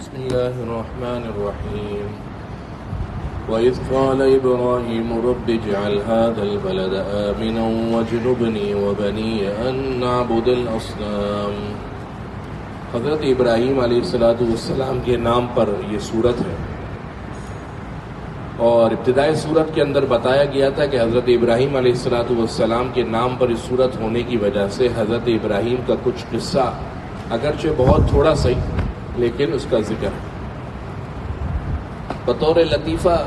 بسم الله الرحمن الرحيم وإذ قال إبراهيم رب اجعل هذا البلد آمنا واجنبني وبني أن نعبد الأصنام۔ حضرت ابراہیم علیہ السلام کے نام پر یہ سورت ہے، اور ابتدائی سورت کے اندر بتایا گیا تھا کہ حضرت ابراہیم علیہ السلام کے نام پر اس سورت ہونے کی وجہ سے حضرت ابراہیم کا کچھ قصہ، اگرچہ بہت تھوڑا صحیح لیکن اس کا ذکر بطور لطیفہ۔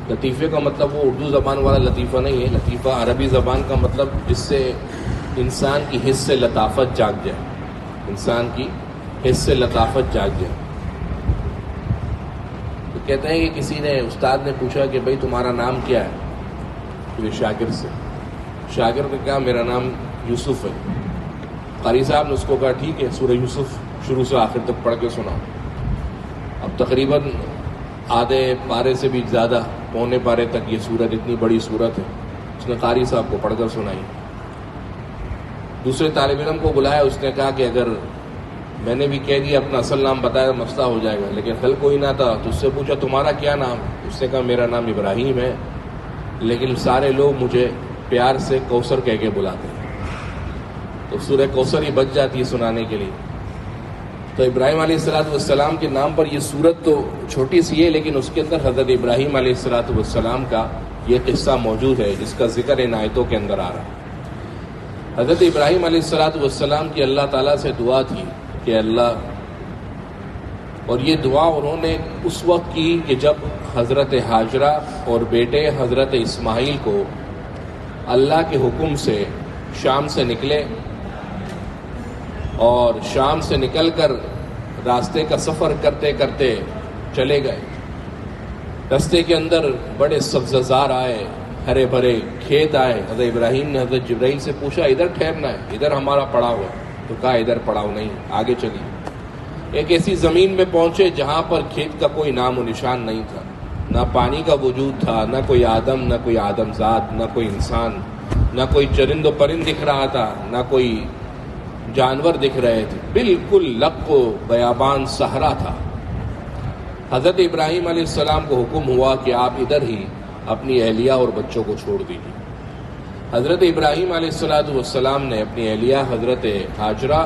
لطیفے کا مطلب وہ اردو زبان والا لطیفہ نہیں ہے، لطیفہ عربی زبان کا مطلب جس سے انسان کی حس سے لطافت جاگ جائے، انسان کی حس سے لطافت جاگ جائے۔ تو کہتے ہیں کہ کسی نے، استاد نے پوچھا کہ بھئی تمہارا نام کیا ہے؟ تو یہ شاگرد سے، شاگرد نے کہا میرا نام یوسف ہے۔ قاری صاحب نے اس کو کہا ٹھیک ہے، سورہ یوسف شروع سے آخر تک پڑھ کے سناؤ۔ اب تقریباً آدھے پارے سے بھی زیادہ، پونے پارے تک یہ سورت، اتنی بڑی سورت ہے، اس نے قاری صاحب کو پڑھ کر سنائی۔ دوسرے طالب علم کو بلایا، اس نے کہا کہ اگر میں نے بھی کہہ دیا اپنا اصل نام بتایا مسئلہ ہو جائے گا، لیکن حل کوئی نہ تھا، تو اس سے پوچھا تمہارا کیا نام؟ اس نے کہا میرا نام ابراہیم ہے، لیکن سارے لوگ مجھے پیار سے کوثر کہہ کے بلاتے ہیں، تو سورہ کوثر ہی بچ جاتی ہے سنانے کے لیے۔ تو ابراہیم علیہ السلام کے نام پر یہ سورت تو چھوٹی سی ہے، لیکن اس کے اندر حضرت ابراہیم علیہ السلام کا یہ قصہ موجود ہے جس کا ذکر ان آیتوں کے اندر آ رہا ہے۔ حضرت ابراہیم علیہ السلام کی اللہ تعالیٰ سے دعا تھی کہ اللہ، اور یہ دعا انہوں نے اس وقت کی کہ جب حضرت ہاجرہ اور بیٹے حضرت اسماعیل کو اللہ کے حکم سے شام سے نکلے، اور شام سے نکل کر راستے کا سفر کرتے کرتے چلے گئے۔ راستے کے اندر بڑے سبززار آئے، ہرے بھرے کھیت آئے۔ حضرت ابراہیم نے حضرت جبرائیل سے پوچھا ادھر ٹھہرنا ہے، ادھر ہمارا پڑاؤ ہے؟ تو کہا ادھر پڑاؤ نہیں، آگے چلیے۔ ایک ایسی زمین میں پہنچے جہاں پر کھیت کا کوئی نام و نشان نہیں تھا، نہ پانی کا وجود تھا، نہ کوئی آدم، نہ کوئی آدمزاد، نہ کوئی انسان، نہ کوئی چرند و پرند دکھ رہا تھا، نہ کوئی جانور دکھ رہے تھے، بالکل لق و بیابان صحرا تھا۔ حضرت ابراہیم علیہ السلام کو حکم ہوا کہ آپ ادھر ہی اپنی اہلیہ اور بچوں کو چھوڑ دیجیے۔ حضرت ابراہیم علیہ السلام نے اپنی اہلیہ حضرت ہاجرہ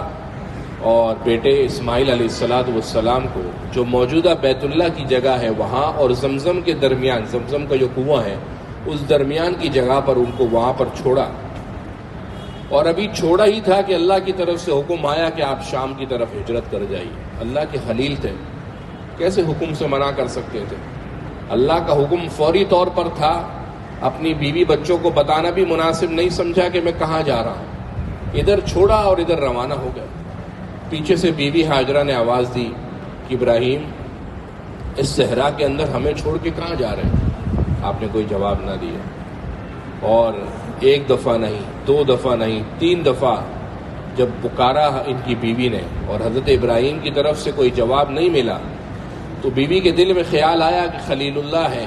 اور بیٹے اسماعیل علیہ السلام کو جو موجودہ بیت اللہ کی جگہ ہے وہاں اور زمزم کے درمیان، زمزم کا جو کنواں ہے اس درمیان کی جگہ پر ان کو وہاں پر چھوڑا۔ اور ابھی چھوڑا ہی تھا کہ اللہ کی طرف سے حکم آیا کہ آپ شام کی طرف ہجرت کر جائیے۔ اللہ کے خلیل تھے، کیسے حکم سے منع کر سکتے تھے؟ اللہ کا حکم فوری طور پر تھا۔ اپنی بیوی بچوں کو بتانا بھی مناسب نہیں سمجھا کہ میں کہاں جا رہا ہوں، ادھر چھوڑا اور ادھر روانہ ہو گئے۔ پیچھے سے بیوی ہاجرہ نے آواز دی کہ ابراہیم اس صحرا کے اندر ہمیں چھوڑ کے کہاں جا رہے ہیں؟ آپ نے کوئی جواب نہ دیا، اور ایک دفعہ نہیں، دو دفعہ نہیں، تین دفعہ جب پکارا ان کی بیوی نے اور حضرت ابراہیم کی طرف سے کوئی جواب نہیں ملا، تو بیوی کے دل میں خیال آیا کہ خلیل اللہ ہے،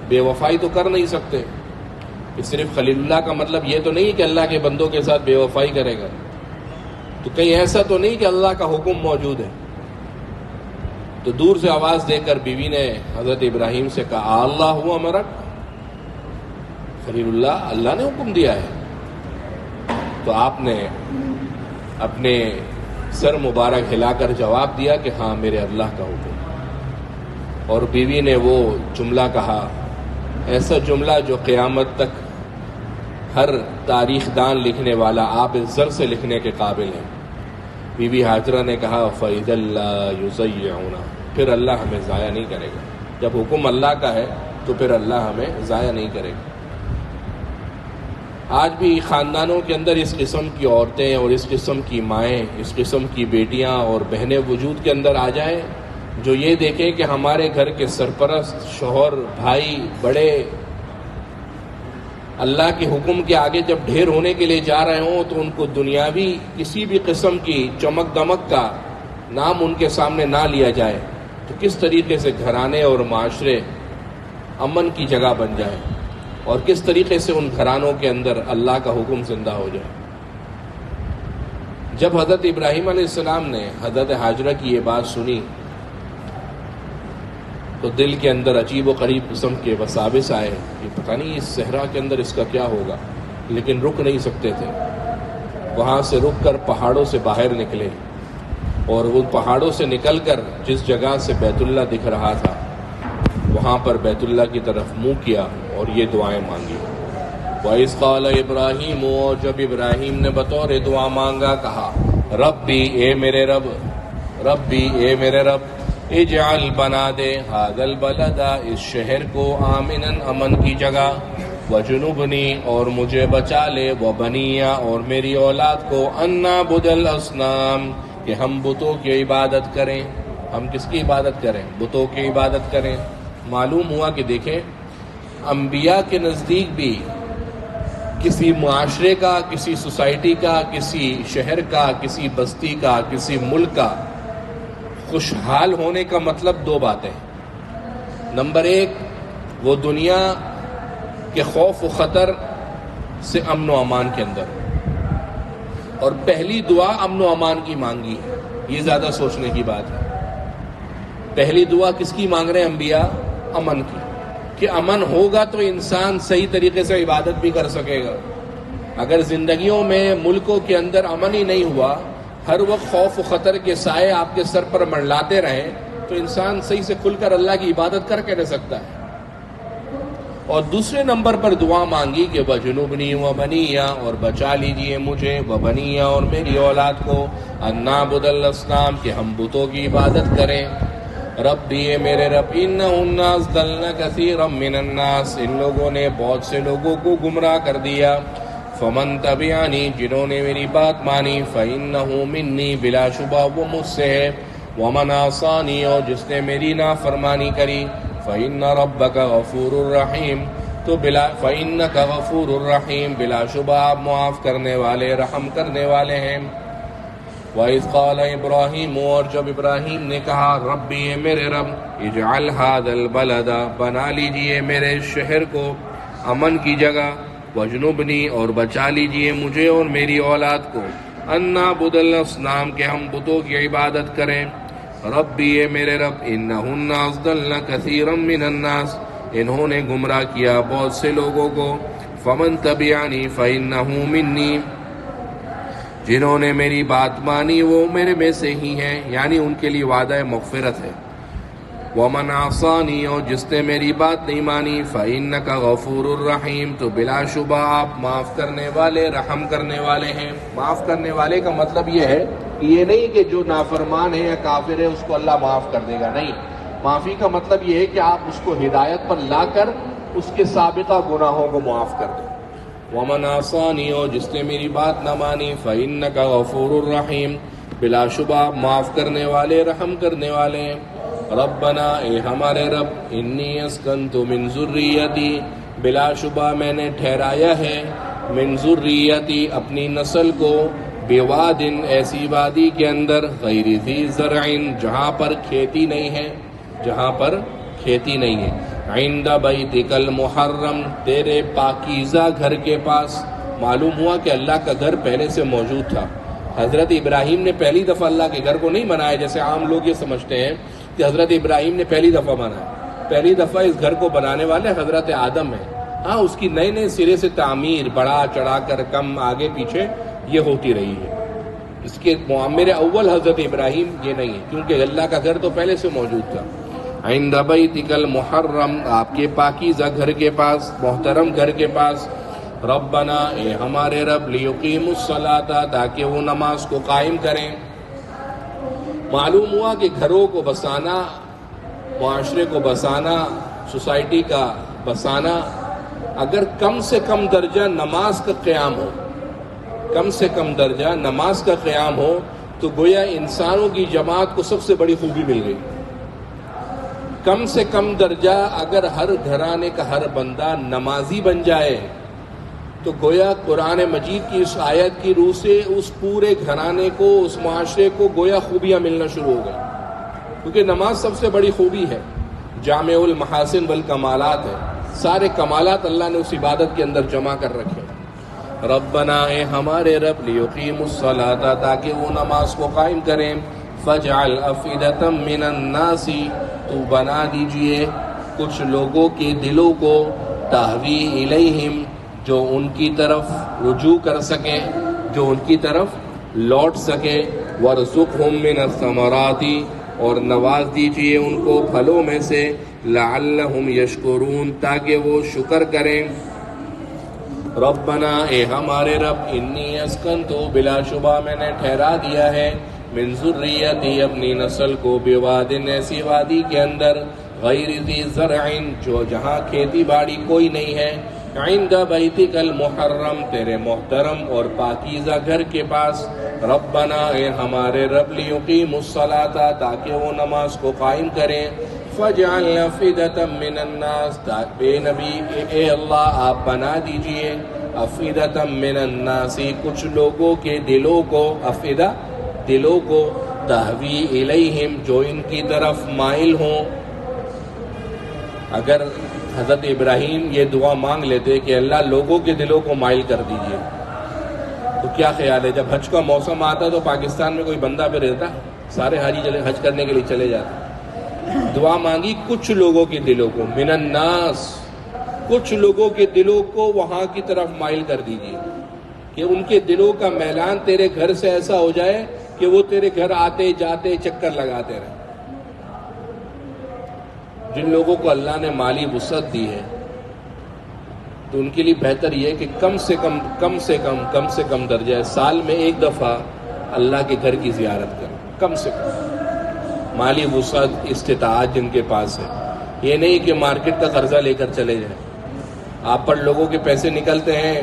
بے وفائی تو کر نہیں سکتے۔ صرف خلیل اللہ کا مطلب یہ تو نہیں کہ اللہ کے بندوں کے ساتھ بے وفائی کرے گا، تو کہیں ایسا تو نہیں کہ اللہ کا حکم موجود ہے۔ تو دور سے آواز دے کر بیوی نے حضرت ابراہیم سے کہا اللہ ہوا مرک، خلیل اللہ، اللہ نے حکم دیا ہے؟ تو آپ نے اپنے سر مبارک ہلا کر جواب دیا کہ ہاں میرے اللہ کا حکم۔ اور بیوی نے وہ جملہ کہا، ایسا جملہ جو قیامت تک ہر تاریخ دان لکھنے والا آب زر سے لکھنے کے قابل ہے۔ بیوی ہاجرہ نے کہا فَإِذَا اللَّهُ يُضَيِّعُنَا، پھر اللہ ہمیں ضائع نہیں کرے گا۔ جب حکم اللہ کا ہے تو پھر اللہ ہمیں ضائع نہیں کرے گا۔ آج بھی خاندانوں کے اندر اس قسم کی عورتیں اور اس قسم کی مائیں، اس قسم کی بیٹیاں اور بہنیں وجود کے اندر آ جائیں جو یہ دیکھیں کہ ہمارے گھر کے سرپرست، شوہر، بھائی، بڑے اللہ کے حکم کے آگے جب ڈھیر ہونے کے لیے جا رہے ہوں تو ان کو دنیاوی کسی بھی قسم کی چمک دمک کا نام ان کے سامنے نہ لیا جائے، تو کس طریقے سے گھرانے اور معاشرے امن کی جگہ بن جائیں، اور کس طریقے سے ان گھرانوں کے اندر اللہ کا حکم زندہ ہو جائے۔ جب حضرت ابراہیم علیہ السلام نے حضرت ہاجرہ کی یہ بات سنی تو دل کے اندر عجیب و غریب قسم کے وساوس آئے کہ پتہ نہیں اس صحرا کے اندر اس کا کیا ہوگا، لیکن رک نہیں سکتے تھے۔ وہاں سے رک کر پہاڑوں سے باہر نکلے، اور ان پہاڑوں سے نکل کر جس جگہ سے بیت اللہ دکھ رہا تھا وہاں پر بیت اللہ کی طرف منہ کیا اور یہ دعائیں مانگی۔ وَإِذْ قَالَ إِبْرَاهِيمُ، اور جب ابراہیم نے بطور دعا مانگا کہا ربی اے میرے رب، ربی اے میرے رب، اجعل بنا دے هَذَا الْبَلَدَ اس شہر کو آمناً امن کی جگہ، وجنبنی اور مجھے بچا لے، وبنیا اور میری اولاد کو، ان نعبد الاصنام کہ ہم بتوں کی عبادت کریں۔ ہم کس کی عبادت کریں؟ بتوں کی عبادت کریں۔ معلوم ہوا کہ دیکھیں انبیاء کے نزدیک بھی کسی معاشرے کا، کسی سوسائٹی کا، کسی شہر کا، کسی بستی کا، کسی ملک کا خوشحال ہونے کا مطلب دو باتیں۔ نمبر ایک، وہ دنیا کے خوف و خطر سے امن و امان کے اندر، اور پہلی دعا امن و امان کی مانگی ہے۔ یہ زیادہ سوچنے کی بات ہے۔ پہلی دعا کس کی مانگ رہے ہیں انبیاء؟ امن کی، کہ امن ہوگا تو انسان صحیح طریقے سے عبادت بھی کر سکے گا۔ اگر زندگیوں میں، ملکوں کے اندر امن ہی نہیں ہوا، ہر وقت خوف و خطر کے سائے آپ کے سر پر منڈلاتے رہیں، تو انسان صحیح سے کھل کر اللہ کی عبادت کر کے رہ سکتا ہے۔ اور دوسرے نمبر پر دعا مانگی کہ وجنبنی وبنیا اور بچا لیجئے مجھے، وبنیا اور میری اولاد کو، ان نعبد الاصنام کہ ہم بتوں کی عبادت کریں۔ ربی اے میرے رب، انہن اضللن کثیرا من الناس ان لوگوں نے بہت سے لوگوں کو گمراہ کر دیا، فمن تبعنی جنہوں نے میری بات مانی، فانہ منی بلا شبہ وہ مجھ سے ہے، ومن عصانی اور جس نے میری نافرمانی کری، فإن ربک غفور الرحیم تو فإنک غفور الرحیم بلا شبہ آپ معاف کرنے والے، رحم کرنے والے ہیں۔ وَإِذْ قَالَ إِبْرَاهِيمُ اور جب ابراہیم نے کہا ربی اے میرے رب، اجعل هذا البلد بنا لیجئے میرے شہر کو امن کی جگہ، وجنبنی اور بچا لیجئے مجھے اور میری اولاد کو، ان نعبد الاصنام کہ ہم بتوں کی عبادت کریں۔ ربی اے میرے رب، انہن اضللن کثیرا من الناس انہوں نے گمراہ کیا بہت سے لوگوں کو، فمن تبعنی فانہ منی جنہوں نے میری بات مانی وہ میرے میں سے ہی ہیں، یعنی ان کے لیے وعدہ مغفرت ہے۔ ومن عصانی اور جس نے میری بات نہیں مانی، فإنک غفور الرحیم تو بلا شبہ آپ معاف کرنے والے، رحم کرنے والے ہیں۔ معاف کرنے والے کا مطلب یہ ہے کہ یہ نہیں کہ جو نافرمان ہے یا کافر ہے اس کو اللہ معاف کر دے گا، نہیں۔ معافی کا مطلب یہ ہے کہ آپ اس کو ہدایت پر لا کر اس کے سابقہ گناہوں کو معاف کر دیں۔ ومن عصانی اور جس نے میری بات نہ مانی، فإنک غفور الرحیم بلا شبہ معاف کرنے والے، رحم کرنے والے ہیں۔ ربنا اے ہمارے رب، انی اسکنت من ذریتی بلا شبہ میں نے ٹھہرایا ہے، من ذریتی اپنی نسل کو، بواد ایسی وادی کے اندر، غیر ذی زرع جہاں پر کھیتی نہیں ہے، جہاں پر کھیتی نہیں ہے، عند بیتک المحرم تیرے پاکیزہ گھر کے پاس۔ معلوم ہوا کہ اللہ کا گھر پہلے سے موجود تھا۔ حضرت ابراہیم نے پہلی دفعہ اللہ کے گھر کو نہیں بنایا جیسے عام لوگ یہ سمجھتے ہیں کہ حضرت ابراہیم نے پہلی دفعہ بنایا۔ پہلی دفعہ اس گھر کو بنانے والے حضرت آدم ہیں۔ ہاں، اس کی نئے نئے سرے سے تعمیر، بڑھا چڑھا کر، کم آگے پیچھے یہ ہوتی رہی ہے۔ اس کے معمر اول حضرت ابراہیم یہ نہیں ہے، کیونکہ اللہ کا گھر تو پہلے سے موجود تھا۔ عند بیتک المحرم آپ کے پاکیزہ گھر کے پاس، محترم گھر کے پاس۔ ربنا اے ہمارے رب، لیقیموا الصلاۃ تاکہ وہ نماز کو قائم کریں۔ معلوم ہوا کہ گھروں کو بسانا، معاشرے کو بسانا، سوسائٹی کا بسانا، اگر کم سے کم درجہ نماز کا قیام ہو، کم سے کم درجہ نماز کا قیام ہو، تو گویا انسانوں کی جماعت کو سب سے بڑی خوبی مل گئی۔ کم سے کم درجہ اگر ہر گھرانے کا ہر بندہ نمازی بن جائے تو گویا قرآن مجید کی اس آیت کی روح سے اس پورے گھرانے کو، اس معاشرے کو گویا خوبیاں ملنا شروع ہو گئی، کیونکہ نماز سب سے بڑی خوبی ہے، جامع المحاسن والکمالات ہے، سارے کمالات اللہ نے اس عبادت کے اندر جمع کر رکھے۔ ربنا اے ہمارے رب لیقیموا الصلاۃ تاکہ وہ نماز کو قائم کریں، فاجعل افئدۃ من الناس تو بنا دیجئے کچھ لوگوں کے دلوں کو، تہوی الیہم جو ان کی طرف رجوع کر سکے، جو ان کی طرف لوٹ سکے، وارزقہم من الثمرات اور نواز دیجئے ان کو پھلوں میں سے، لعلہم یشکرون تاکہ وہ شکر کریں۔ ربنا اے ہمارے رب انی اسکنتو بلا شبہ میں نے ٹھہرا دیا ہے، من ذریتی اپنی نسل کو، بواد ایسی وادی کے اندر، غیر ذی زرع جو جہاں کھیتی باڑی کوئی نہیں ہے، عند بیتک المحرم تیرے محترم اور پاکیزہ گھر کے پاس، ربنا اے ہمارے رب لیقیموا الصلاۃ تاکہ وہ نماز کو قائم کریں، فاجعل افئدۃ من الناس اے نبی اے اللہ آپ بنا دیجئے افئدۃ من الناس کچھ لوگوں کے دلوں کو، افئدہ دلوں کو، تہوی الیہم جو ان کی طرف مائل ہوں۔ اگر حضرت ابراہیم یہ دعا مانگ لیتے کہ اللہ لوگوں کے دلوں کو مائل کر دیجئے، تو کیا خیال ہے جب حج کا موسم آتا تو پاکستان میں کوئی بندہ پہ رہتا؟ سارے حاجی حج کرنے کے لیے چلے جاتے۔ دعا مانگی کچھ لوگوں کے دلوں کو، من الناس کچھ لوگوں کے دلوں کو وہاں کی طرف مائل کر دیجئے، کہ ان کے دلوں کا میلان تیرے گھر سے ایسا ہو جائے کہ وہ تیرے گھر آتے جاتے چکر لگاتے رہے۔ جن لوگوں کو اللہ نے مالی وسعت دی ہے تو ان کے لیے بہتر یہ ہے کہ کم سے کم درجہ سال میں ایک دفعہ اللہ کے گھر کی زیارت کریں، کم سے کم مالی وسعت استطاعت جن کے پاس ہے۔ یہ نہیں کہ مارکیٹ کا قرضہ لے کر چلے جائیں۔ آپ پر لوگوں کے پیسے نکلتے ہیں،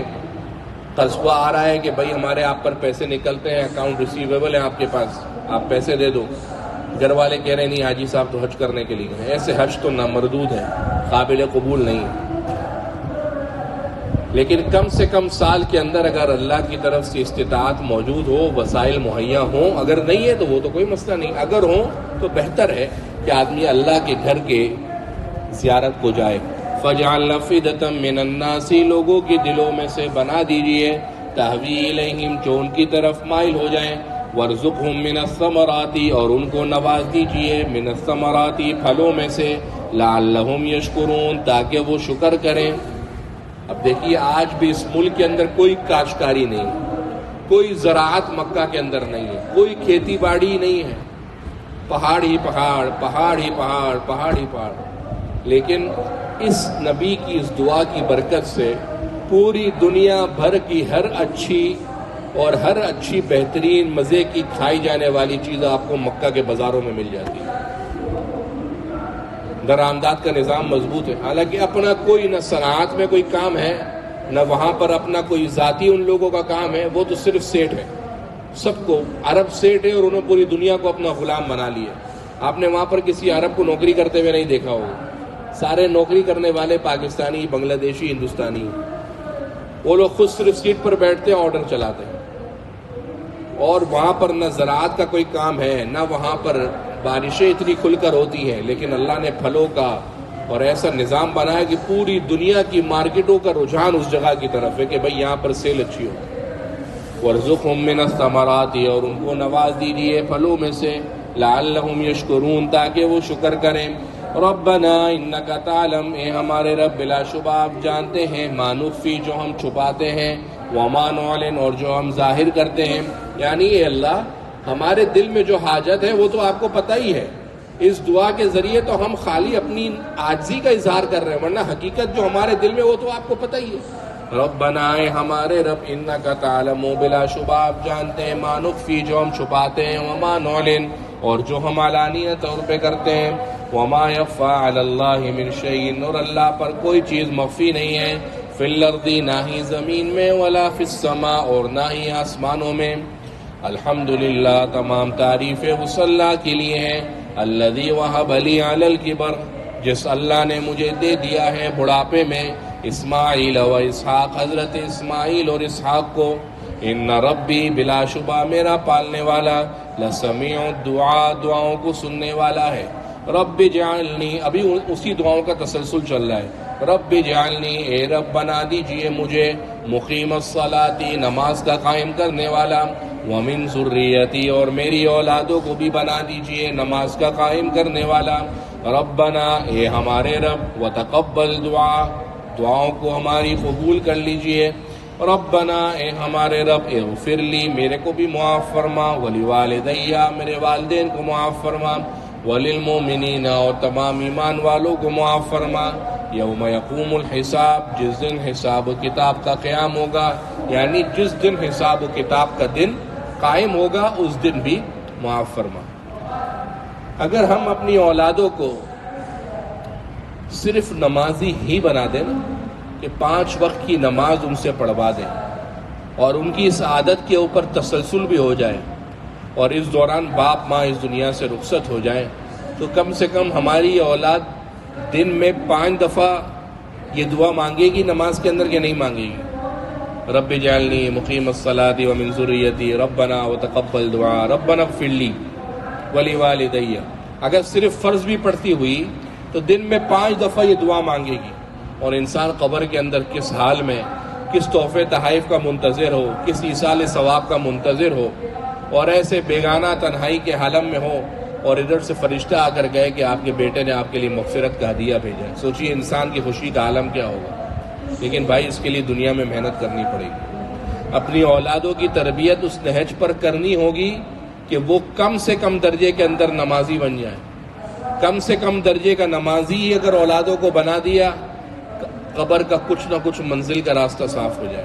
قصبہ آ رہا ہے کہ بھائی ہمارے آپ پر پیسے نکلتے ہیں، اکاؤنٹ ریسیویبل ہے آپ کے پاس، آپ پیسے دے دو۔ گھر والے کہہ رہے نہیں حاجی صاحب تو حج کرنے کے لیے گئے، ایسے حج تو نامردود ہے، قابل قبول نہیں ہے۔ لیکن کم سے کم سال کے اندر اگر اللہ کی طرف سے استطاعت موجود ہو، وسائل مہیا ہوں، اگر نہیں ہے تو وہ تو کوئی مسئلہ نہیں، اگر ہوں تو بہتر ہے کہ آدمی اللہ کے گھر کے زیارت کو جائے۔ فَجْعَلْ أَفْئِدَةً مِّنَ النَّاسِ لوگوں کے دلوں میں سے بنا دیجئے، تہوی الیہم جو ان کی طرف مائل ہو جائیں، وَارْزُقْهُم مِّنَ الثَّمَرَاتِ اور ان کو نواز دیجئے، مِّنَ الثَّمَرَاتِ پھلوں میں سے، لَعَلَّهُمْ يَشْكُرُونَ تاکہ وہ شکر کریں۔ اب دیکھیے آج بھی اس ملک کے اندر کوئی کاشتکاری نہیں ہے، کوئی زراعت مکہ کے اندر نہیں ہے، کوئی کھیتی باڑی نہیں ہے، پہاڑ ہی پہاڑ، پہاڑ ہی پہاڑ، پہاڑ ہی پہاڑ۔ لیکن اس نبی کی اس دعا کی برکت سے پوری دنیا بھر کی ہر اچھی بہترین مزے کی کھائی جانے والی چیز آپ کو مکہ کے بازاروں میں مل جاتی ہے۔ درآمدات کا نظام مضبوط ہے، حالانکہ اپنا کوئی نہ صنعت میں کوئی کام ہے، نہ وہاں پر اپنا کوئی ذاتی ان لوگوں کا کام ہے، وہ تو صرف سیٹ ہے۔ سب کو عرب سیٹ ہے اور انہوں نے پوری دنیا کو اپنا غلام بنا لیا۔ آپ نے وہاں پر کسی عرب کو نوکری کرتے ہوئے نہیں دیکھا ہوگا، سارے نوکری کرنے والے پاکستانی، بنگلہ دیشی، ہندوستانی، وہ لوگ خود صرف سیٹ پر بیٹھتے ہیں، آرڈر چلاتے ہیں، اور وہاں پر نہ زراعت کا کوئی کام ہے، نہ وہاں پر بارشیں اتنی کھل کر ہوتی ہیں، لیکن اللہ نے پھلوں کا اور ایسا نظام بنایا کہ پوری دنیا کی مارکیٹوں کا رجحان اس جگہ کی طرف ہے کہ بھئی یہاں پر سیل اچھی ہو۔ وَارْزُقْهُم مِّنَ الثَّمَرَاتِ اور ان کو نواز دیجئے پھلوں میں سے، لَعَلَّهُمْ يَشْكُرُونَ تاکہ وہ شکر کریں۔ ربنا انک تعلم اے ہمارے رب بلا شبہ آپ جانتے ہیں، ما نخفی جو ہم چھپاتے ہیں، وما نعلن اور جو ہم ظاہر کرتے ہیں، یعنی اے اللہ ہمارے دل میں جو حاجت ہے وہ تو آپ کو پتہ ہی ہے، اس دعا کے ذریعے تو ہم خالی اپنی عاجزی کا اظہار کر رہے ہیں، ورنہ حقیقت جو ہمارے دل میں وہ تو آپ کو پتہ ہی ہے۔ ربنا اے ہمارے رب انک تعلم بلا شبہ آپ جانتے ہیں، ما نخفی جو ہم چھپاتے ہیں، وما نعلن اور جو ہم علانیہ طور پہ کرتے ہیں، وما یخفی علی اللہ من شیء اور اللہ پر کوئی چیز مخفی نہیں ہے، فی الارض نہ ہی زمین میں، ولا فی السماء اور نہ ہی آسمانوں میں۔ الحمدللہ تمام تعریفیں اس اللہ کے لیے ہیں، الذی وہب لی علی الکبر جس اللہ نے مجھے دے دیا ہے بڑھاپے میں، اسماعیل و اسحاق حضرت اسماعیل اور اسحاق کو، ان ربی بلا شبہ میرا پالنے والا لسمیع الدعاء دعاؤں کو سننے والا ہے۔ رب جعلنی ابھی اسی دعاؤں کا تسلسل چل رہا ہے، رب اجعلنی، اے رب بنا دیجئے مجھے، مقیم الصلاۃ، نماز کا قائم کرنے والا، ومن ذریتی، اور میری اولادوں کو بھی بنا دیجئے نماز کا قائم کرنے والا، ربنا، اے ہمارے رب، وتقبل دعا، دعاؤں کو ہماری قبول کر لیجئے، ربنا، اے ہمارے رب، اغفر لی، میرے کو بھی معاف فرما، ولوالدی، میرے والدین کو معاف فرما، وللمؤمنین، اور تمام ایمان والوں کو معاف فرما، یوم یقوم الحساب، جس دن حساب و کتاب کا قیام ہوگا، یعنی جس دن حساب و کتاب کا دن قائم ہوگا اس دن بھی معاف فرما۔ اگر ہم اپنی اولادوں کو صرف نمازی ہی بنا دیں نا، کہ 5 وقت کی نماز ان سے پڑھوا دیں، اور ان کی اس عادت کے اوپر تسلسل بھی ہو جائے، اور اس دوران باپ ماں اس دنیا سے رخصت ہو جائیں، تو کم سے کم ہماری اولاد دن میں 5 دفعہ یہ دعا مانگے گی نماز کے اندر، کہ نہیں مانگے گی؟ رب اجعلنی مقیم الصلاۃ ومن ذریتی، ربنا وتقبل دعا، ربنا اغفر لی ولوالدی۔ اگر صرف فرض بھی پڑھتی ہوئی تو دن میں 5 دفعہ یہ دعا مانگے گی، اور انسان قبر کے اندر کس حال میں، کس تحفے تحائف کا منتظر ہو، کس ایصال ثواب کا منتظر ہو، اور ایسے بیگانہ تنہائی کے عالم میں ہو، اور ادھر سے فرشتہ آ کر گئے کہ آپ کے بیٹے نے آپ کے لیے مغفرت کا ہدیہ بھیجا ہے۔ سوچئے انسان کی خوشی کا عالم کیا ہوگا۔ لیکن بھائی اس کے لیے دنیا میں محنت کرنی پڑے گی، اپنی اولادوں کی تربیت اس نہج پر کرنی ہوگی کہ وہ کم سے کم درجے کے اندر نمازی بن جائیں۔ کم سے کم درجے کا نمازی اگر اولادوں کو بنا دیا، قبر کا کچھ نہ کچھ منزل کا راستہ صاف ہو جائے۔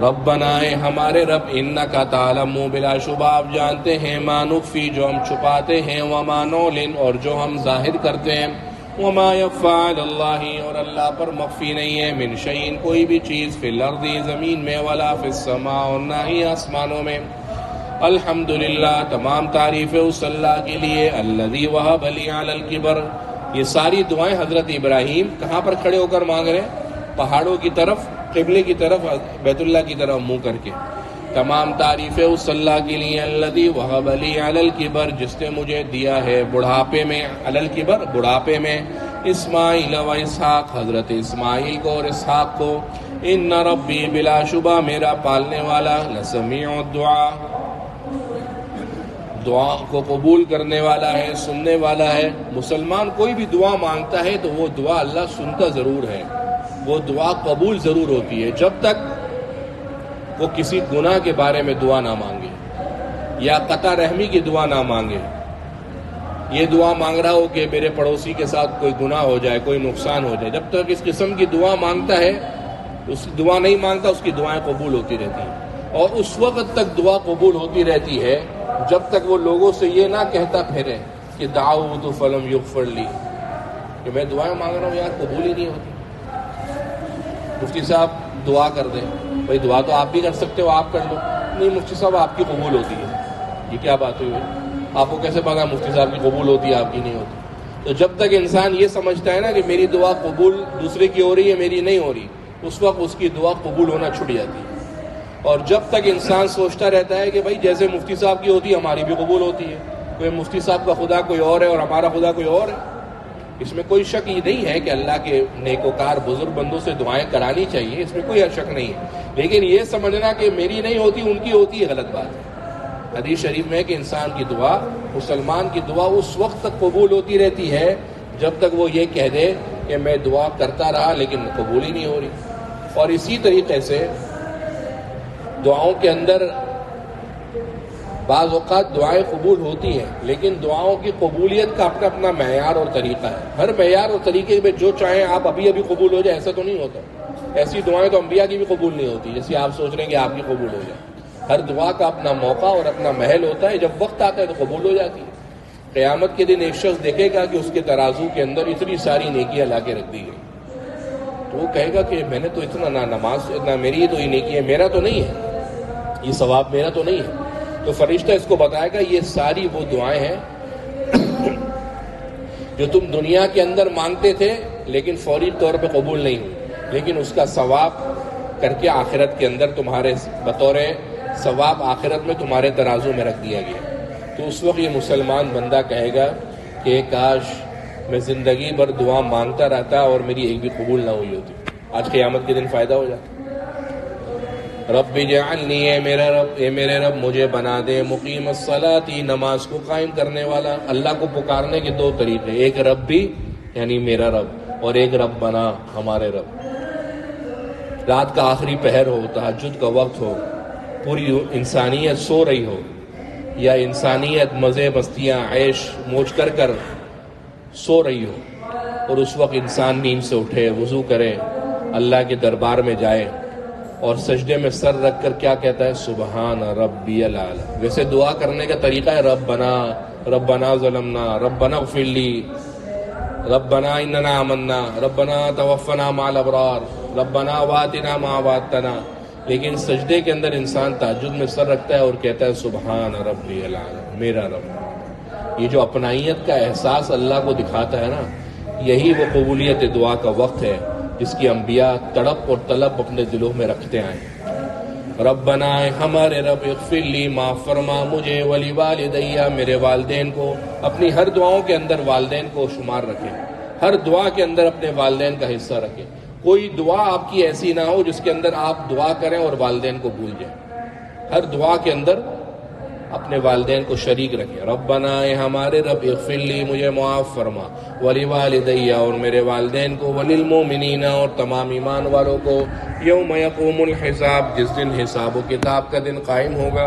ربنا، اے ہمارے رب، انکا تعلم، بلا شبہ آپ جانتے ہیں، ما نخفی، جو ہم چھپاتے ہیں، وما نعلن، اور جو ہم ظاہر کرتے ہیں، وما یخفی علی اللہ، اور اللہ پر مخفی نہیں ہے، من شیء، کوئی بھی چیز، فی الارض، زمین میں، ولا فی السماء، اور نہ ہی آسمانوں میں۔ الحمدللہ، تمام تعریف اس اللہ کے لیے، الذی وہب لی علی الکبر۔ یہ ساری دعائیں حضرت ابراہیم کہاں پر کھڑے ہو کر مانگ رہے ہیں؟ پہاڑوں کی طرف، قبلے کی طرف، بیت اللہ کی طرف منہ کر کے۔ تمام تعریفیں اس اللہ کے لیے، الذی وہب لی علی الکبر، جس نے مجھے دیا ہے بڑھاپے میں، علی الکبر، بڑھاپے میں، اسماعیل و اسحاق، حضرت اسماعیل کو اور اسحاق کو، ان ربی، بلا شبہ میرا پالنے والا، لسمیع الدعا، دعا کو قبول کرنے والا ہے، سننے والا ہے۔ مسلمان کوئی بھی دعا مانگتا ہے تو وہ دعا اللہ سنتا ضرور ہے، وہ دعا قبول ضرور ہوتی ہے، جب تک وہ کسی گناہ کے بارے میں دعا نہ مانگے، یا قطع رحمی کی دعا نہ مانگے۔ یہ دعا مانگ رہا ہو کہ میرے پڑوسی کے ساتھ کوئی گناہ ہو جائے، کوئی نقصان ہو جائے، جب تک اس قسم کی دعا مانگتا ہے، اس دعا نہیں مانگتا، اس کی دعائیں قبول ہوتی رہتی ہیں، اور اس وقت تک دعا قبول ہوتی رہتی ہے جب تک وہ لوگوں سے یہ نہ کہتا پھرے کہ دعوت فلم یغفر لی، کہ میں دعائیں مانگ رہا ہوں یار قبول ہی نہیں ہوتی۔ مفتی صاحب دعا کر دیں، بھائی دعا تو آپ بھی کر سکتے ہو، آپ کر لو۔ نہیں مفتی صاحب آپ کی قبول ہوتی ہے، یہ کیا بات ہوئی بھائی؟ آپ کو کیسے پتا مفتی صاحب کی قبول ہوتی ہے، آپ کی نہیں ہوتی؟ تو جب تک انسان یہ سمجھتا ہے نا کہ میری دعا قبول دوسرے کی ہو رہی ہے، میری نہیں ہو رہی، اس وقت اس کی دعا قبول ہونا چھٹ جاتی ہے۔ اور جب تک انسان سوچتا رہتا ہے کہ بھائی جیسے مفتی صاحب کی ہوتی ہے ہماری بھی قبول ہوتی ہے، کوئی مفتی صاحب کا خدا کوئی اور ہے اور ہمارا خدا کوئی اور ہے، اس میں کوئی شک یہ نہیں ہے کہ اللہ کے نیکوکار بزرگ بندوں سے دعائیں کرانی چاہیے، اس میں کوئی شک نہیں ہے، لیکن یہ سمجھنا کہ میری نہیں ہوتی ان کی ہوتی ہے غلط بات ہے۔ حدیث شریف میں ہے کہ انسان کی دعا، مسلمان کی دعا اس وقت تک قبول ہوتی رہتی ہے جب تک وہ یہ کہہ دے کہ میں دعا کرتا رہا لیکن قبول ہی نہیں ہو رہی۔ اور اسی طریقے سے دعاؤں کے اندر بعض اوقات دعائیں قبول ہوتی ہیں، لیکن دعاؤں کی قبولیت کا اپنا اپنا معیار اور طریقہ ہے۔ ہر معیار اور طریقے میں جو چاہیں آپ ابھی قبول ہو جائے ایسا تو نہیں ہوتا۔ ایسی دعائیں تو انبیاء کی بھی قبول نہیں ہوتی جیسے آپ سوچ رہے ہیں کہ آپ کی قبول ہو جائے۔ ہر دعا کا اپنا موقع اور اپنا محل ہوتا ہے، جب وقت آتا ہے تو قبول ہو جاتی ہے۔ قیامت کے دن ایک شخص دیکھے گا کہ اس کے ترازو کے اندر اتنی ساری نیکیاں لا کے رکھ دی گئی، تو وہ کہے گا کہ میں نے تو اتنا نہ نماز، اتنا میری تو یہ نیکی ہے، میرا تو نہیں ہے، یہ ثواب میرا تو نہیں ہے۔ تو فرشتہ اس کو بتائے گا یہ ساری وہ دعائیں ہیں جو تم دنیا کے اندر مانگتے تھے لیکن فوری طور پہ قبول نہیں ہوئی، لیکن اس کا ثواب کر کے آخرت کے اندر تمہارے بطور ثواب آخرت میں تمہارے ترازو میں رکھ دیا گیا۔ تو اس وقت یہ مسلمان بندہ کہے گا کہ کاش میں زندگی بھر دعا مانگتا رہتا اور میری ایک بھی قبول نہ ہوئی ہوتی، آج قیامت کے دن فائدہ ہو جاتا۔ رب اجعلنی، اے میرے رب مجھے بنا دے مقیم الصلاۃ، نماز کو قائم کرنے والا۔ اللہ کو پکارنے کے دو طریقے، ایک رب بھی یعنی میرا رب، اور ایک رب بنا ہمارے رب۔ رات کا آخری پہر ہو، تہجد کا وقت ہو، پوری انسانیت سو رہی ہو، یا انسانیت مزے مستیاں عیش موج کر سو رہی ہو، اور اس وقت انسان نیند سے اٹھے، وضو کرے، اللہ کے دربار میں جائے اور سجدے میں سر رکھ کر کیا کہتا ہے؟ سبحان ربی الاعلی۔ ویسے دعا کرنے کا طریقہ ہے ربنا ظلمنا، ربنا اغفر لی، ربنا اننا آمنا، ربنا توفنا مع الابرار، ربنا واتنا ما وعدتنا۔ لیکن سجدے کے اندر انسان تہجد میں سر رکھتا ہے اور کہتا ہے سبحان ربی الاعلی، میرا رب۔ یہ جو اپنائیت کا احساس اللہ کو دکھاتا ہے نا، یہی وہ قبولیت دعا کا وقت ہے جس کی انبیاء تڑپ اور طلب اپنے دلوں میں رکھتے آئے۔ ربنا، ہمارے رب، اغفر لی، معاف فرما مجھے، ولی والدیہ، میرے والدین کو۔ اپنی ہر دعاؤں کے اندر والدین کو شمار رکھیں، ہر دعا کے اندر اپنے والدین کا حصہ رکھیں۔ کوئی دعا آپ کی ایسی نہ ہو جس کے اندر آپ دعا کریں اور والدین کو بھول جائیں۔ ہر دعا کے اندر اپنے والدین کو شریک رکھیں۔ ربنا، اے ہمارے رب، اغفر لی، مجھے معاف فرما، ولی والدیہ، اور میرے والدین کو، وللمؤمنین، اور تمام ایمان والوں کو، یوم یقوم الحساب، جس دن حساب و کتاب کا دن قائم ہوگا۔